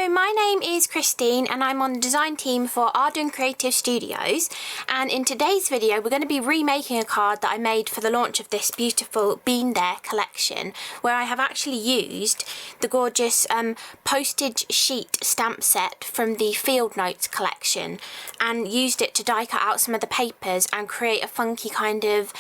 Hello, my name is Christine and I'm on the design team for Arden Creative Studios, and in today's video we're going to be remaking a card that I made for the launch of this beautiful Been There collection, where I have actually used the gorgeous postage sheet stamp set from the Field Notes collection and used it to die cut out some of the papers and create a funky kind of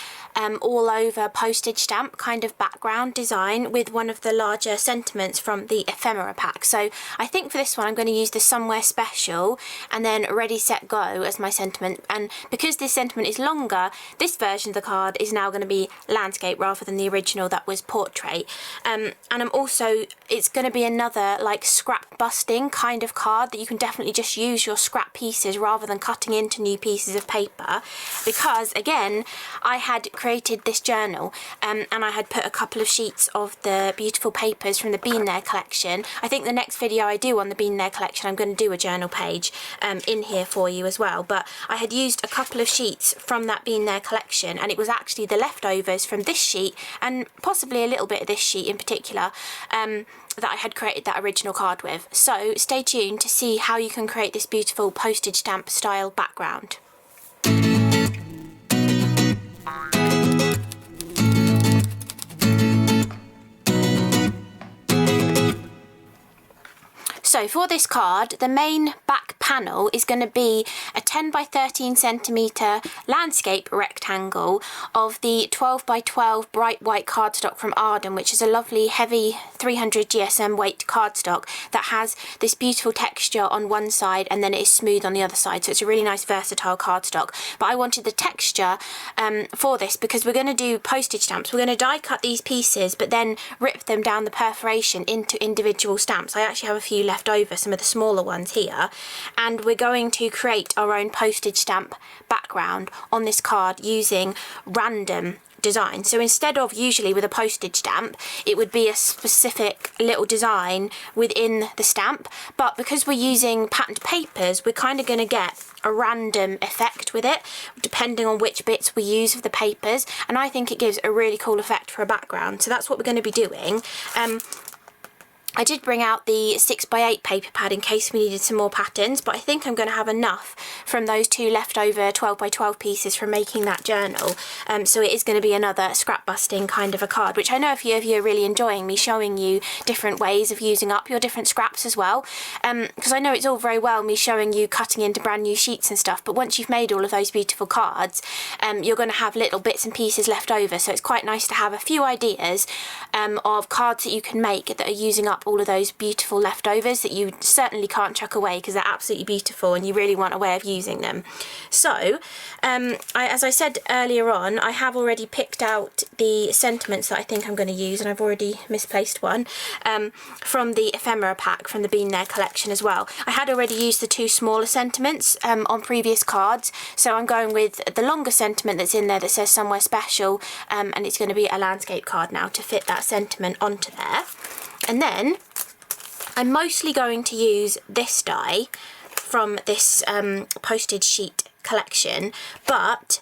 all over postage stamp kind of background design with one of the larger sentiments from the ephemera pack. So I think for this one I'm going to use the Somewhere Special and then Ready Set Go as my sentiment, and because this sentiment is longer, this version of the card is now going to be landscape rather than the original that was portrait. And I'm also, it's going to be another like scrap busting kind of card that you can definitely just use your scrap pieces rather than cutting into new pieces of paper, because again I had created this journal and I had put a couple of sheets of the beautiful papers from the Been There collection. I think the next video I do on the Been There collection I'm going to do a journal page in here for you as well, but I had used a couple of sheets from that Been There collection and it was actually the leftovers from this sheet and possibly a little bit of this sheet in particular that I had created that original card with. So stay tuned to see how you can create this beautiful postage stamp style background. So for this card, the main back panel is going to be a 10 by 13 centimetre landscape rectangle of the 12 by 12 bright white cardstock from Arden, which is a lovely heavy 300 GSM weight cardstock that has this beautiful texture on one side and then it is smooth on the other side. So it's a really nice versatile cardstock. But I wanted the texture for this because we're going to do postage stamps. We're going to die cut these pieces but then rip them down the perforation into individual stamps. I actually have a few left over, some of the smaller ones here, and we're going to create our own postage stamp background on this card using random design. So instead of usually with a postage stamp it would be a specific little design within the stamp, but because we're using patterned papers we're kind of going to get a random effect with it depending on which bits we use of the papers, and I think it gives a really cool effect for a background. So that's what we're going to be doing. I did bring out the 6x8 paper pad in case we needed some more patterns, but I think I'm going to have enough from those two leftover 12 by 12 pieces from making that journal. So it is going to be another scrap busting kind of a card, which I know a few of you are really enjoying me showing you different ways of using up your different scraps as well. Because I know it's all very well me showing you cutting into brand new sheets and stuff, but once you've made all of those beautiful cards, you're going to have little bits and pieces left over. So it's quite nice to have a few ideas of cards that you can make that are using up all of those beautiful leftovers that you certainly can't chuck away because they're absolutely beautiful and you really want a way of using them. So as I said earlier on, I have already picked out the sentiments that I think I'm going to use, and I've already misplaced one from the ephemera pack from the Been There collection as well. I had already used the two smaller sentiments on previous cards, so I'm going with the longer sentiment that's in there that says Somewhere Special, and it's going to be a landscape card now to fit that sentiment onto there. And then I'm mostly going to use this die from this postage sheet collection, but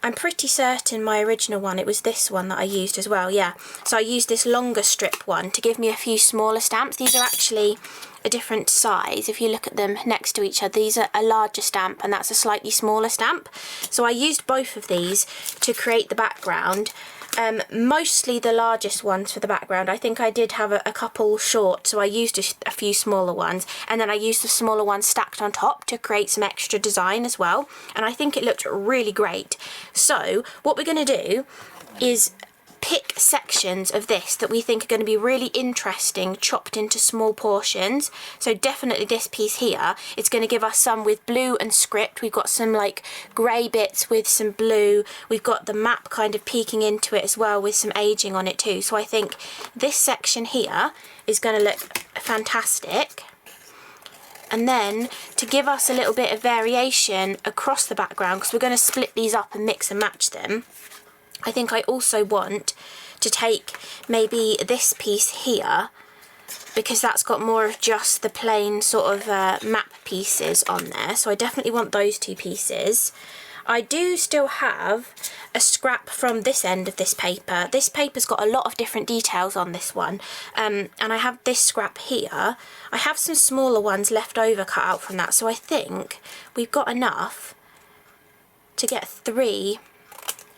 I'm pretty certain my original one, it was this one that I used as well, yeah. So I used this longer strip one to give me a few smaller stamps. These are actually a different size. If you look at them next to each other, these are a larger stamp and that's a slightly smaller stamp. So I used both of these to create the background. Mostly the largest ones for the background. I think I did have a couple short, so I used a few smaller ones, and then I used the smaller ones stacked on top to create some extra design as well, and I think it looked really great. So what we're going to do is pick sections of this that we think are going to be really interesting chopped into small portions. So definitely this piece here, it's going to give us some with blue and script. We've got some like grey bits with some blue. We've got the map kind of peeking into it as well with some aging on it too. So I think this section here is going to look fantastic. And then to give us a little bit of variation across the background, because we're going to split these up and mix and match them, I think I also want to take maybe this piece here, because that's got more of just the plain sort of map pieces on there. So I definitely want those two pieces. I do still have a scrap from this end of this paper. This paper's got a lot of different details on this one, and I have this scrap here. I have some smaller ones left over cut out from that, so I think we've got enough to get 3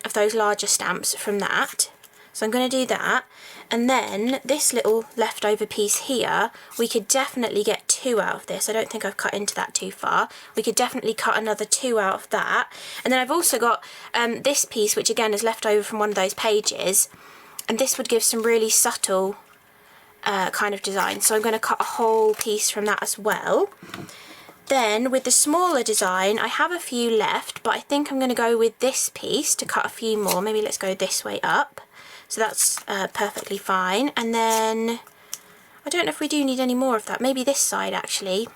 of those larger stamps from that. So I'm going to do that, and then this little leftover piece here, we could definitely get 2 out of this. I don't think I've cut into that too far. We could definitely cut another 2 out of that. And then I've also got this piece, which again is left over from one of those pages, and this would give some really subtle kind of design. So I'm going to cut a whole piece from that as well. Then with the smaller design, I have a few left, but I think I'm going to go with this piece to cut a few more. Maybe let's go this way up. So that's perfectly fine. And then I don't know if we do need any more of that. Maybe this side actually.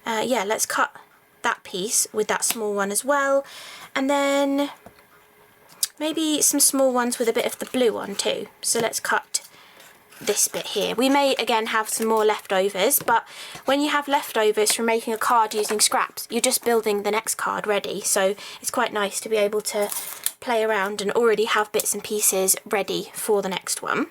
Yeah, let's cut that piece with that small one as well. And then maybe some small ones with a bit of the blue on too. So let's cut this bit here. We may again have some more leftovers, but when you have leftovers from making a card using scraps, you're just building the next card ready. So it's quite nice to be able to play around and already have bits and pieces ready for the next one.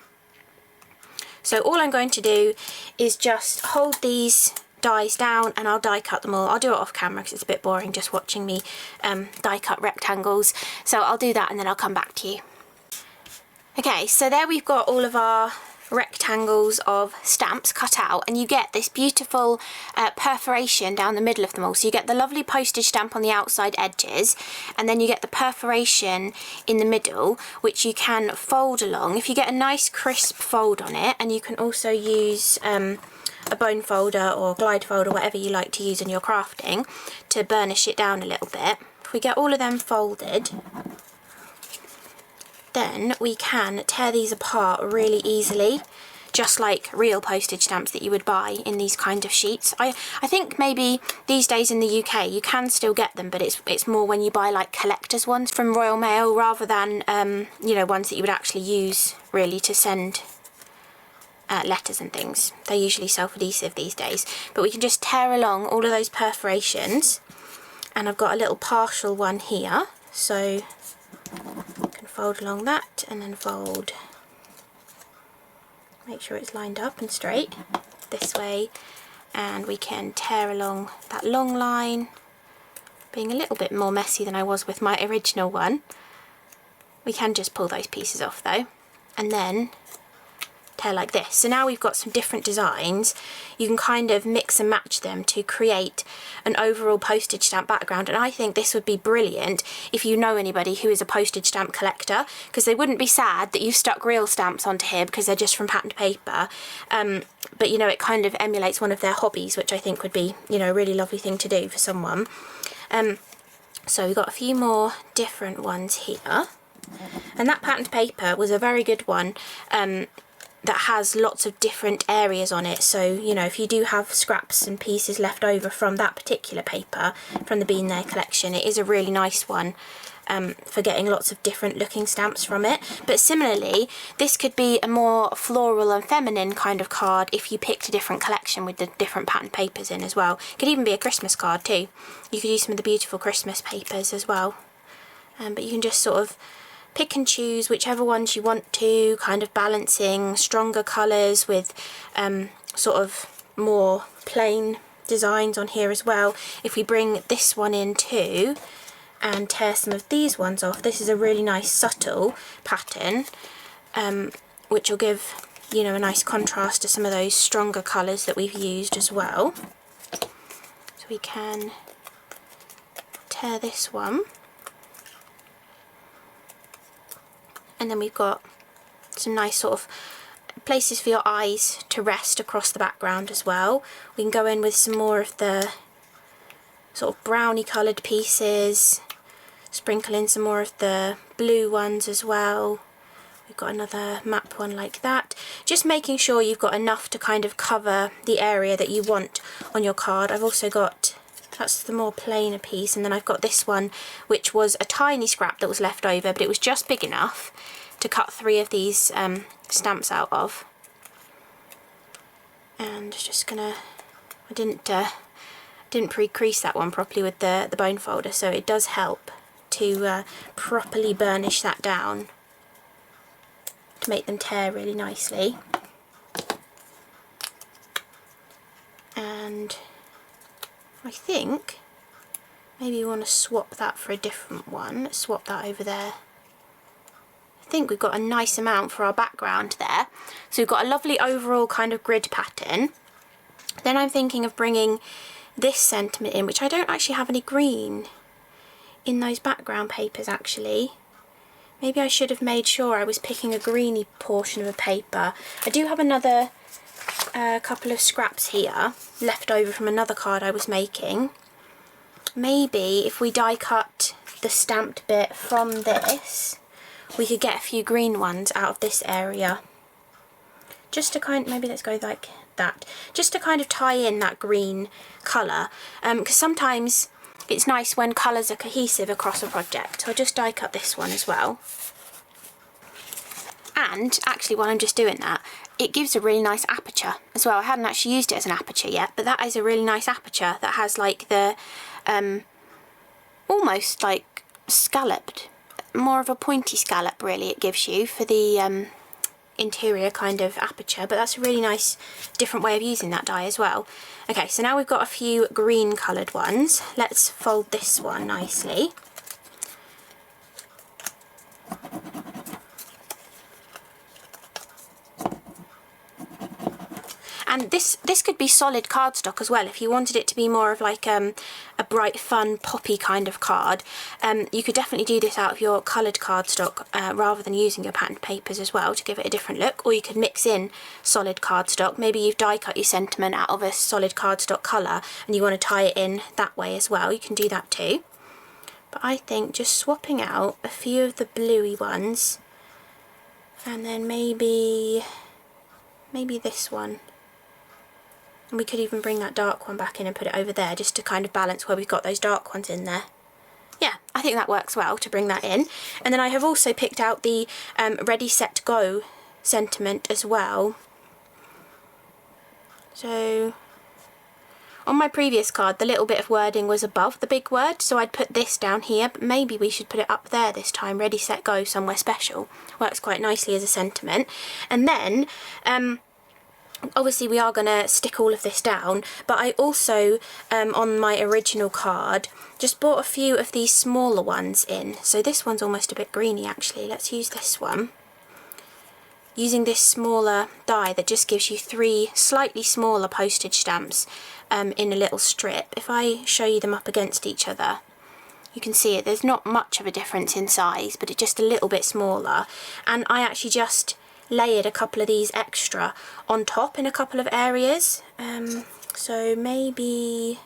So all I'm going to do is just hold these dies down and I'll die cut them all. I'll do it off camera because it's a bit boring just watching me die cut rectangles. So I'll do that and then I'll come back to you. Okay, so there we've got all of our rectangles of stamps cut out, and you get this beautiful perforation down the middle of them all. So you get the lovely postage stamp on the outside edges, and then you get the perforation in the middle, which you can fold along. If you get a nice crisp fold on it, and you can also use a bone folder or glide folder, whatever you like to use in your crafting, to burnish it down a little bit. If we get all of them folded, then we can tear these apart really easily, just like real postage stamps that you would buy in these kind of sheets. I think maybe these days in the UK you can still get them, but it's more when you buy like collector's ones from Royal Mail rather than you know, ones that you would actually use really to send letters and things. They're usually self-adhesive these days, but we can just tear along all of those perforations, and I've got a little partial one here, so I can fold along that and then fold, make sure it's lined up and straight this way, and we can tear along that long line, being a little bit more messy than I was with my original one. We can just pull those pieces off though, and then tear like this. So now we've got some different designs. You can kind of mix and match them to create an overall postage stamp background, and I think this would be brilliant if you know anybody who is a postage stamp collector, because they wouldn't be sad that you stuck real stamps onto here because they're just from patterned paper, but you know, it kind of emulates one of their hobbies, which I think would be, you know, a really lovely thing to do for someone. So we've got a few more different ones here, and that patterned paper was a very good one that has lots of different areas on it. So, you know, if you do have scraps and pieces left over from that particular paper, from the Bean There collection, it is a really nice one for getting lots of different looking stamps from it. But similarly, this could be a more floral and feminine kind of card if you picked a different collection with the different patterned papers in as well. It could even be a Christmas card too. You could use some of the beautiful Christmas papers as well. But you can just sort of pick and choose whichever ones you want to, kind of balancing stronger colours with sort of more plain designs on here as well. If we bring this one in too and tear some of these ones off, this is a really nice subtle pattern which will give, you know, a nice contrast to some of those stronger colours that we've used as well. So we can tear this one. And then we've got some nice sort of places for your eyes to rest across the background as well. We can go in with some more of the sort of browny coloured pieces, sprinkle in some more of the blue ones as well. We've got another map one like that. Just making sure you've got enough to kind of cover the area that you want on your card. I've also got, that's the more plainer piece, and then I've got this one which was a tiny scrap that was left over, but it was just big enough to cut 3 of these stamps out of. And just gonna, I didn't pre-crease that one properly with the bone folder, so it does help to properly burnish that down to make them tear really nicely. And I think maybe you want to swap that for a different one. Let's swap that over there. I think we've got a nice amount for our background there. So we've got a lovely overall kind of grid pattern. Then I'm thinking of bringing this sentiment in, which I don't actually have any green in those background papers actually. Maybe I should have made sure I was picking a greeny portion of a paper. I do have another couple of scraps here left over from another card I was making. Maybe if we die cut the stamped bit from this, we could get a few green ones out of this area. Just to kind of, maybe let's go like that, just to kind of tie in that green colour, because sometimes it's nice when colours are cohesive across a project. So I'll just die cut this one as well. And actually, while I'm just doing that, it gives a really nice aperture as well. I hadn't actually used it as an aperture yet, but that is a really nice aperture that has like the almost like scalloped, more of a pointy scallop really it gives you for the interior kind of aperture, but that's a really nice different way of using that die as well. Okay, so now we've got a few green coloured ones. Let's fold this one nicely. And this could be solid cardstock as well if you wanted it to be more of like a bright, fun, poppy kind of card. You could definitely do this out of your coloured cardstock rather than using your patterned papers as well to give it a different look. Or you could mix in solid cardstock. Maybe you've die cut your sentiment out of a solid cardstock colour and you want to tie it in that way as well. You can do that too. But I think just swapping out a few of the bluey ones and then maybe this one. And we could even bring that dark one back in and put it over there just to kind of balance where we've got those dark ones in there. Yeah, I think that works well to bring that in. And then I have also picked out the Ready, Set, Go sentiment as well. So on my previous card, the little bit of wording was above the big word, so I'd put this down here, but maybe we should put it up there this time. Ready, Set, Go, somewhere special. Works quite nicely as a sentiment. And then obviously we are going to stick all of this down, but I also on my original card just bought a few of these smaller ones in. So this one's almost a bit greeny actually. Let's use this one. Using this smaller die that just gives you 3 slightly smaller postage stamps in a little strip. If I show you them up against each other, you can see it. There's not much of a difference in size, but it's just a little bit smaller. And I actually just layered a couple of these extra on top in a couple of areas. So maybe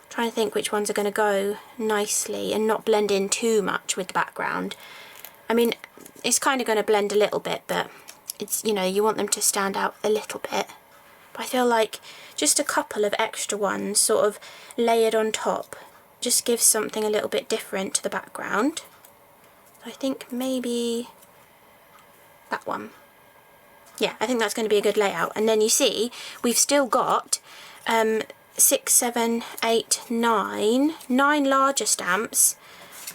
trying to think which ones are going to go nicely and not blend in too much with the background. I mean, it's kind of going to blend a little bit, but it's, you know, you want them to stand out a little bit. But I feel like just a couple of extra ones sort of layered on top just gives something a little bit different to the background. I think maybe that one. Yeah, I think that's going to be a good layout. And then you see we've still got 6, 7, 8, 9 larger stamps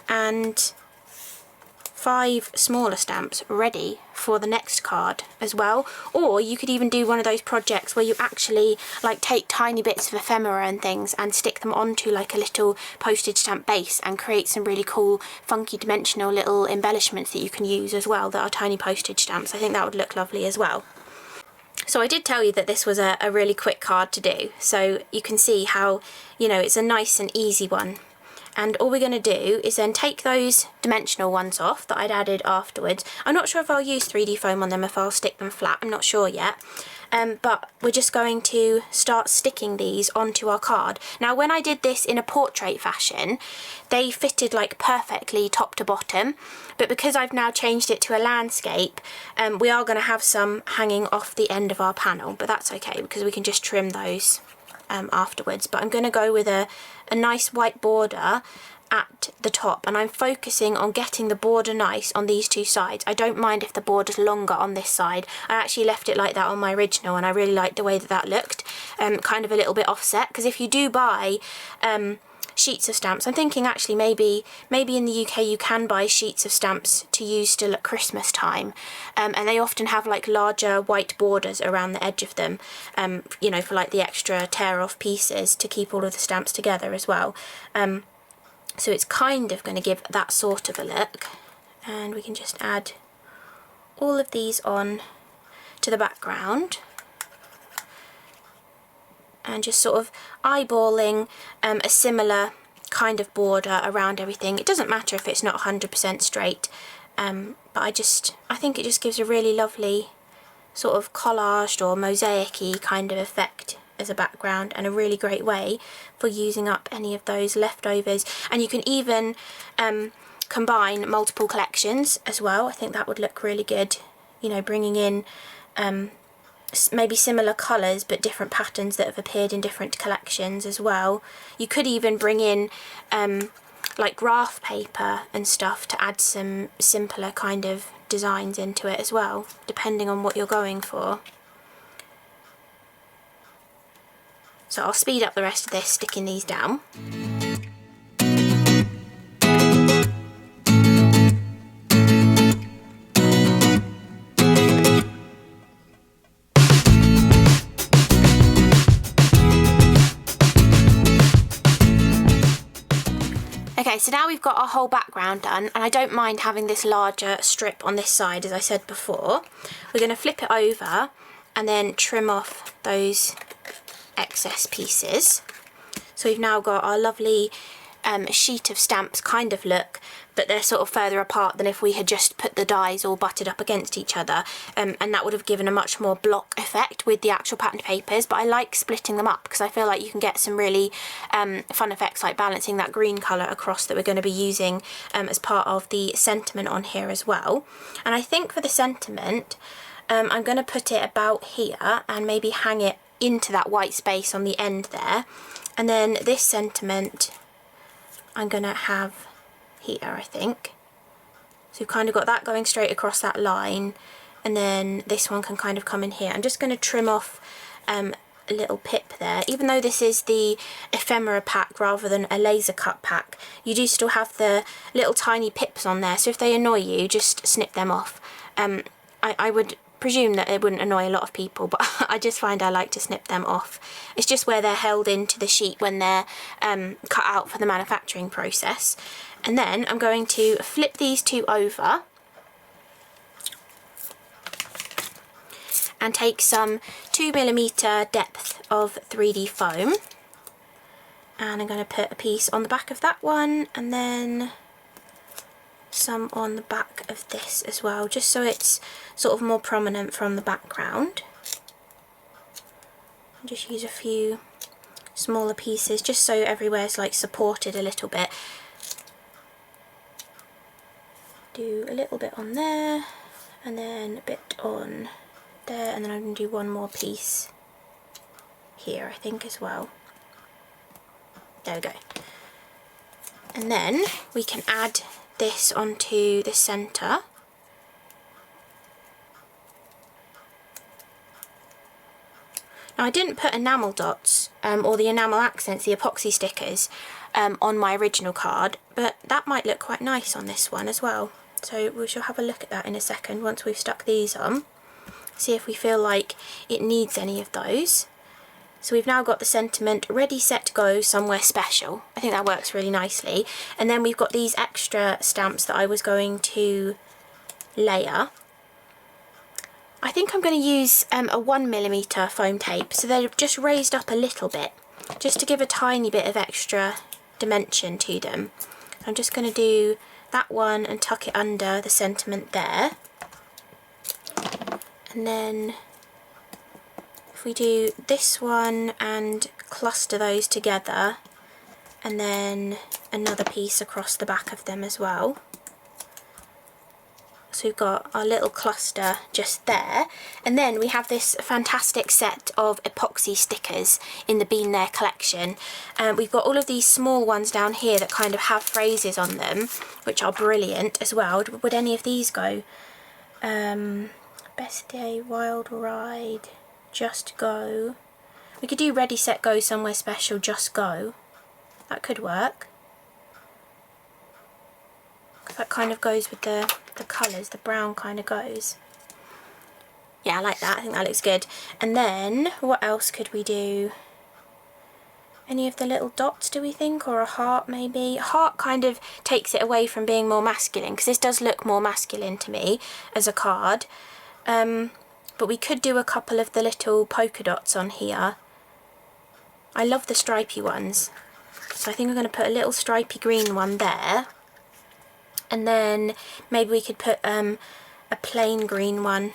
and 5 smaller stamps ready for the next card as well. Or you could even do one of those projects where you actually like take tiny bits of ephemera and things and stick them onto like a little postage stamp base and create some really cool funky dimensional little embellishments that you can use as well that are tiny postage stamps. I think that would look lovely as well. So I did tell you that this was a really quick card to do, so you can see how, you know, it's a nice and easy one. And all we're going to do is then take those dimensional ones off that I'd added afterwards. I'm not sure if I'll use 3D foam on them, if I'll stick them flat, I'm not sure yet. But we're just going to start sticking these onto our card. Now when I did this in a portrait fashion, they fitted like perfectly top to bottom. But because I've now changed it to a landscape, we are going to have some hanging off the end of our panel. But that's okay because we can just trim those afterwards. But I'm going to go with a nice white border at the top, and I'm focusing on getting the border nice on these two sides. I don't mind if the border's longer on this side. I actually left it like that on my original and I really liked the way that that looked, kind of a little bit offset, because if you do buy sheets of stamps. I'm thinking actually maybe in the UK you can buy sheets of stamps to use still at Christmas time, and they often have like larger white borders around the edge of them, you know, for like the extra tear off pieces to keep all of the stamps together as well. So it's kind of going to give that sort of a look, and we can just add all of these on to the background. And just sort of eyeballing a similar kind of border around everything. It doesn't matter if it's not 100% straight, but I think it just gives a really lovely sort of collaged or mosaic-y kind of effect as a background, and a really great way for using up any of those leftovers. And you can even combine multiple collections as well. I think that would look really good, you know, bringing in maybe similar colours but different patterns that have appeared in different collections as well. You could even bring in like graph paper and stuff to add some simpler kind of designs into it as well, depending on what you're going for. So I'll speed up the rest of this, sticking these down. Okay, so now we've got our whole background done, and I don't mind having this larger strip on this side, as I said before. We're going to flip it over and then trim off those excess pieces. So we've now got our lovely sheet of stamps kind of look, but they're sort of further apart than if we had just put the dies all butted up against each other, and that would have given a much more block effect with the actual pattern papers. But I like splitting them up because I feel like you can get some really fun effects, like balancing that green colour across that we're going to be using as part of the sentiment on here as well. And I think for the sentiment I'm going to put it about here and maybe hang it into that white space on the end there, and then this sentiment I'm going to have here, I think. So we've kind of got that going straight across that line, and then this one can kind of come in here. I'm just going to trim off a little pip there. Even though this is the ephemera pack rather than a laser cut pack, you do still have the little tiny pips on there, so if they annoy you, just snip them off. I would presume that it wouldn't annoy a lot of people, but I just find I like to snip them off. It's just where they're held into the sheet when they're cut out for the manufacturing process. And then I'm going to flip these two over and take some 2mm depth of 3D foam, and I'm going to put a piece on the back of that one and then some on the back of this as well, just so it's sort of more prominent from the background. I'll just use a few smaller pieces just so everywhere's like supported a little bit. Do a little bit on there and then a bit on there, and then I'm going to do one more piece here I think as well. There we go. And then we can add this onto the centre. Now I didn't put enamel dots or the enamel accents, the epoxy stickers, on my original card, but that might look quite nice on this one as well. So we shall have a look at that in a second once we've stuck these on, see if we feel like it needs any of those. So we've now got the sentiment ready, set, go, somewhere special. I think that works really nicely. And then we've got these extra stamps that I was going to layer. I think I'm going to use a 1mm foam tape, so they're just raised up a little bit, just to give a tiny bit of extra dimension to them. I'm just going to do that one and tuck it under the sentiment there. And then if we do this one and cluster those together, and then another piece across the back of them as well. So we've got our little cluster just there, and then we have this fantastic set of epoxy stickers in the Bean There collection. We've got all of these small ones down here that kind of have phrases on them, which are brilliant as well. Would any of these go? Best day, wild ride, just go. We could do ready, set, go, somewhere special, just go. That could work. That kind of goes with the colours, the brown kind of goes. Yeah, I like that, I think that looks good. And then, what else could we do? Any of the little dots, do we think? Or a heart, maybe? Heart kind of takes it away from being more masculine, because this does look more masculine to me as a card. But we could do a couple of the little polka dots on here. I love the stripy ones. So I think I'm going to put a little stripy green one there. And then maybe we could put a plain green one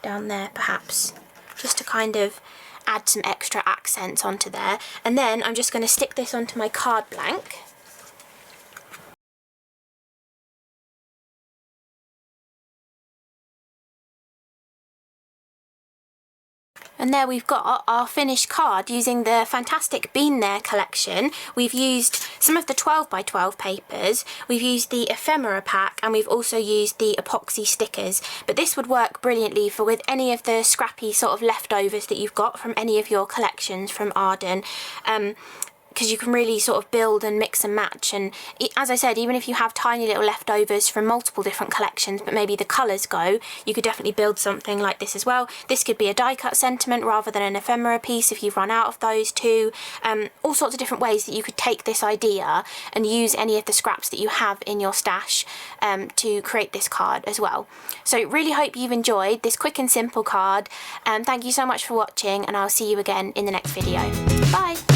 down there, perhaps. Just to kind of add some extra accents onto there. And then I'm just going to stick this onto my card blank. And there we've got our finished card using the fantastic Bean There collection. We've used some of the 12 by 12 papers, we've used the ephemera pack, and we've also used the epoxy stickers. But this would work brilliantly for with any of the scrappy sort of leftovers that you've got from any of your collections from Arden. Because you can really sort of build and mix and match, and as I said, even if you have tiny little leftovers from multiple different collections but maybe the colours go, you could definitely build something like this as well. This could be a die cut sentiment rather than an ephemera piece if you've run out of those too. All sorts of different ways that you could take this idea and use any of the scraps that you have in your stash to create this card as well. So really hope you've enjoyed this quick and simple card. Thank you so much for watching, and I'll see you again in the next video. Bye!